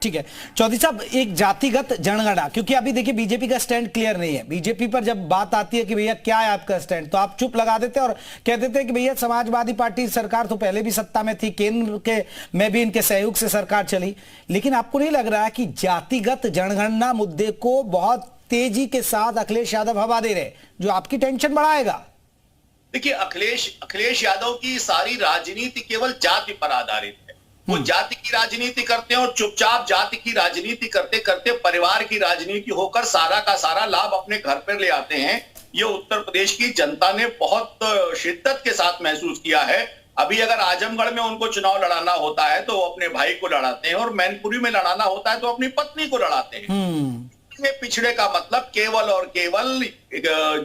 ठीक है चौधरी साहब, एक जातिगत जनगणना, क्योंकि अभी देखिए बीजेपी का स्टैंड क्लियर नहीं है। बीजेपी पर जब बात आती है कि भैया क्या है आपका स्टैंड, तो आप चुप लगा देते हैं और कह देते हैं कि भैया समाजवादी पार्टी सरकार तो पहले भी सत्ता में थी, केंद्र के में भी इनके सहयोग से सरकार चली। लेकिन आपको नहीं लग रहा है कि जातिगत जनगणना मुद्दे को बहुत तेजी के साथ अखिलेश यादव हवा दे रहे, जो आपकी टेंशन बढ़ाएगा? देखिए, अखिलेश यादव की सारी राजनीति केवल जाति पर आधारित है। वो जाति की राजनीति करते हैं और चुपचाप जाति की राजनीति करते करते परिवार की राजनीति होकर सारा का सारा लाभ अपने घर पर ले आते हैं। ये उत्तर प्रदेश की जनता ने बहुत शिद्दत के साथ महसूस किया है। अभी अगर आजमगढ़ में उनको चुनाव लड़ाना होता है तो वो अपने भाई को लड़ाते हैं, और मैनपुरी में लड़ाना होता है तो अपनी पत्नी को लड़ाते हैं। पिछड़े का मतलब केवल और केवल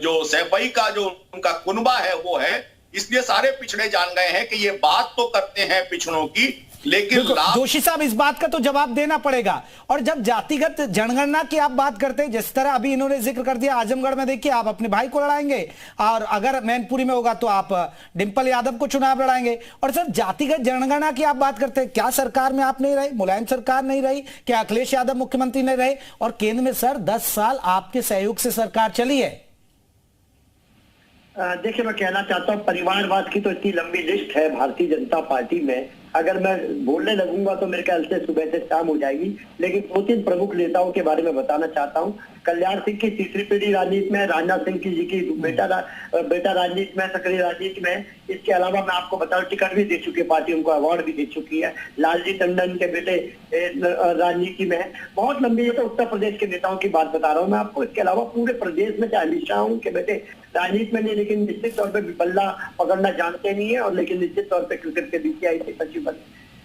जो सैफई का जो उनका कुनबा है वो है। इसलिए सारे पिछड़े जान गए हैं कि ये बात तो करते हैं पिछड़ों की, लेकिन जोशी साहब इस बात का तो जवाब देना पड़ेगा। और जब जातिगत जनगणना की आप बात करते हैं, जिस तरह अभी इन्होंने जिक्र कर दिया, आजमगढ़ में देखिए आप अपने भाई को लड़ाएंगे, और अगर मैनपुरी में होगा तो आप डिंपल यादव को चुनाव लड़ाएंगे। और सर जातिगत जनगणना की आप बात करते हैं, क्या सरकार में आप नहीं रहे, मुलायम सरकार नहीं रही, क्या अखिलेश यादव मुख्यमंत्री नहीं रहे, और केंद्र में सर 10 साल आपके सहयोग से सरकार चली है। देखिए, मैं कहना चाहता हूँ परिवारवाद की तो इतनी लंबी लिस्ट है भारतीय जनता पार्टी में, अगर मैं बोलने लगूंगा तो मेरे ख्याल से सुबह से शाम हो जाएगी। लेकिन 2-3 प्रमुख नेताओं के बारे में बताना चाहता हूँ। कल्याण सिंह की तीसरी पीढ़ी राजनीति में, राजनाथ सिंह जी की बेटा राजनीति में, सक्रिय राजनीति में। इसके अलावा मैं आपको बता दूं टिकट भी दे चुकी है पार्टी, उनको अवार्ड भी दे चुकी है। लालजी टंडन के बेटे राजनीति में है। बहुत लंबी है, तो उत्तर प्रदेश के नेताओं की बात बता रहा हूँ मैं आपको। इसके अलावा पूरे प्रदेश में चाहे अमित शाह उनके बेटे राजनीति में नहीं, लेकिन निश्चित तौर पर बल्ला पकड़ना जानते नहीं है, और लेकिन निश्चित तौर पर क्रिकेट के बीसीसीआई के सचिव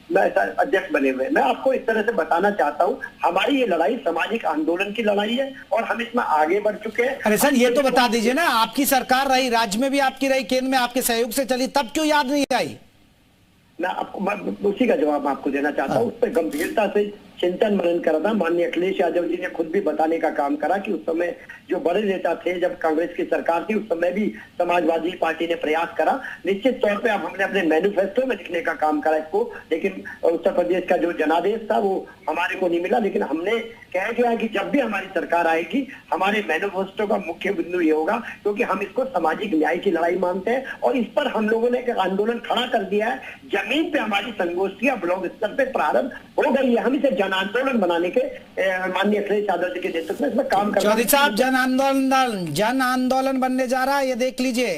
मैं ऐसा अध्यक्ष बने हुए। मैं आपको इस तरह से बताना चाहता हूँ, हमारी ये लड़ाई सामाजिक आंदोलन की लड़ाई है और हम इसमें आगे बढ़ चुके हैं। अरे सर ये तो बता दीजिए ना, आपकी सरकार रही, राज्य में भी आपकी रही, केंद्र में आपके सहयोग से चली, तब क्यों याद नहीं आई? मैं उसी का जवाब आपको देना चाहता हूँ। उस पर गंभीरता से चिंतन मनन करा था। माननीय अखिलेश यादव जी ने खुद भी बताने का काम करा कि उस समय जो बड़े नेता थे, जब कांग्रेस की सरकार थी, उस समय भी समाजवादी पार्टी ने प्रयास करा। निश्चित तौर पे अब हमने अपने मैनिफेस्टो में लिखने का काम करा इसको, लेकिन उत्तर प्रदेश का जो जनादेश था वो हमारे को नहीं मिला। लेकिन हमने कह दिया कि जब भी हमारी सरकार आएगी, हमारे मैनिफेस्टो का मुख्य बिंदु ये होगा, क्योंकि हम इसको सामाजिक न्याय की लड़ाई मानते हैं, और इस पर हम लोगों ने एक आंदोलन खड़ा कर दिया है। जमीन पे हमारी संगोष्ठियां ब्लॉक स्तर पे प्रारंभ हो गई है। हम इसे जन आंदोलन बनाने के माननीय अखिलेश यादव जी के नेतृत्व में इसमें काम कर रहे हैं। साहब जन आंदोलन बनने जा रहा है, ये देख लीजिए।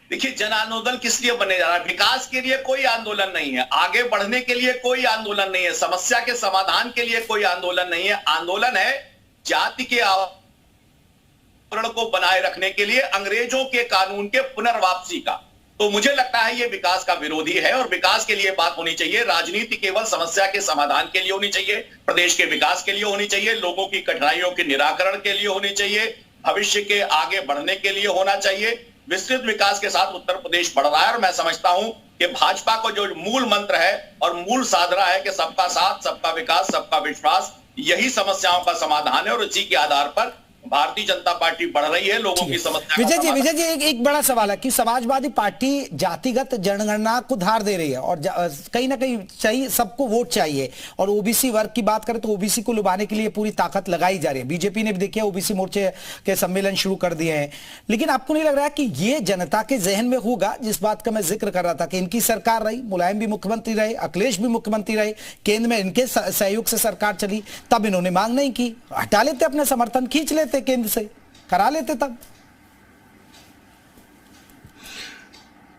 देखिए, जन आंदोलन किस लिए बनने जा रहा है? विकास के लिए कोई आंदोलन नहीं है, आगे बढ़ने के लिए कोई आंदोलन नहीं है, समस्या के समाधान के लिए कोई आंदोलन नहीं है। आंदोलन है जाति के आवरण को बनाए रखने के लिए, अंग्रेजों के कानून के पुनर्वापसी का। तो मुझे लगता है ये विकास का विरोधी है, और विकास के लिए बात होनी चाहिए। राजनीति केवल समस्या के समाधान के लिए होनी चाहिए, प्रदेश के विकास के लिए होनी चाहिए, लोगों की कठिनाइयों के निराकरण के लिए होनी चाहिए, भविष्य के आगे बढ़ने के लिए होना चाहिए। विस्तृत विकास के साथ उत्तर प्रदेश बढ़ रहा है, और मैं समझता हूं कि भाजपा को जो मूल मंत्र है और मूल साधना है कि सबका साथ, सबका विकास, सबका विश्वास, यही समस्याओं का समाधान है, और इसी के आधार पर भारतीय जनता पार्टी बढ़ रही है। लोगों की समस्या विजय जी एक बड़ा सवाल है कि समाजवादी पार्टी जातिगत जनगणना को धार दे रही है, और कहीं ना कहीं चाहिए, सबको वोट चाहिए, और ओबीसी वर्ग की बात करें तो ओबीसी को लुभाने के लिए पूरी ताकत लगाई जा रही है। बीजेपी ने भी देखिए ओबीसी मोर्चे के सम्मेलन शुरू कर दिए हैं। लेकिन आपको नहीं लग रहा है कि ये जनता के जहन में होगा, जिस बात का मैं जिक्र कर रहा था कि इनकी सरकार रही, मुलायम भी मुख्यमंत्री रहे, अखिलेश भी मुख्यमंत्री रहे, केंद्र में इनके सहयोग से सरकार चली, तब इन्होंने मांग नहीं की, हटा लेते अपने समर्थन, खींच लेते, केंद्र से करा लेते, तब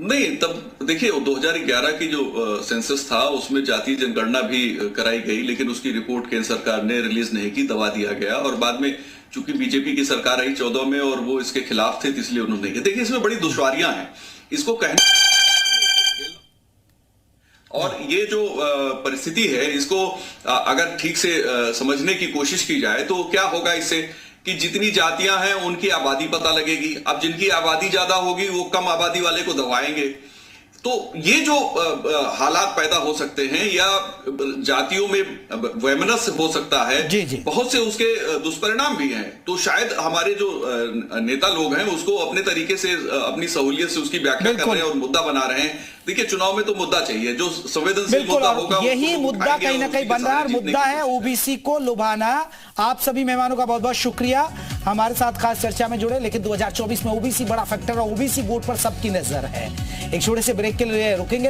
नहीं। तब देखिए 2011 की जो सेंसस था उसमें जातीय जनगणना भी कराई गई, लेकिन उसकी रिपोर्ट केंद्र सरकार ने रिलीज नहीं की, दबा दिया गया। और बाद में चूंकि बीजेपी की सरकार आई 14 में और वो इसके खिलाफ थे, इसलिए उन्होंने नहीं किया। देखिए इसमें बड़ी दुश्वारियां हैं इसको कहने, और ये जो परिस्थिति है इसको अगर ठीक से समझने की कोशिश की जाए तो क्या होगा इससे कि जितनी जातियां हैं उनकी आबादी पता लगेगी। अब जिनकी आबादी ज्यादा होगी वो कम आबादी वाले को दबाएंगे, तो ये जो हालात पैदा हो सकते हैं, या जातियों में वैमनस्य हो सकता है, बहुत से उसके दुष्परिणाम भी हैं। तो शायद हमारे जो नेता लोग हैं उसको अपने तरीके से, अपनी सहूलियत से उसकी व्याख्या कर रहे हैं और मुद्दा बना रहे हैं। देखिए, चुनाव में तो मुद्दा चाहिए, जो संवेदनशील बिल्कुल, मुद्दा और होगा यही उसको मुद्दा उठाएंगे कहीं ना और कहीं उसी बन के रहा है, और साथ जीतने मुद्दा की है कोशिश। ओबीसी को लुभाना। आप सभी मेहमानों का बहुत बहुत शुक्रिया हमारे साथ खास चर्चा में जुड़े। लेकिन 2024 में ओबीसी बड़ा फैक्टर है, ओबीसी वोट पर सबकी नजर है। एक छोटे से ब्रेक के लिए रुकेंगे।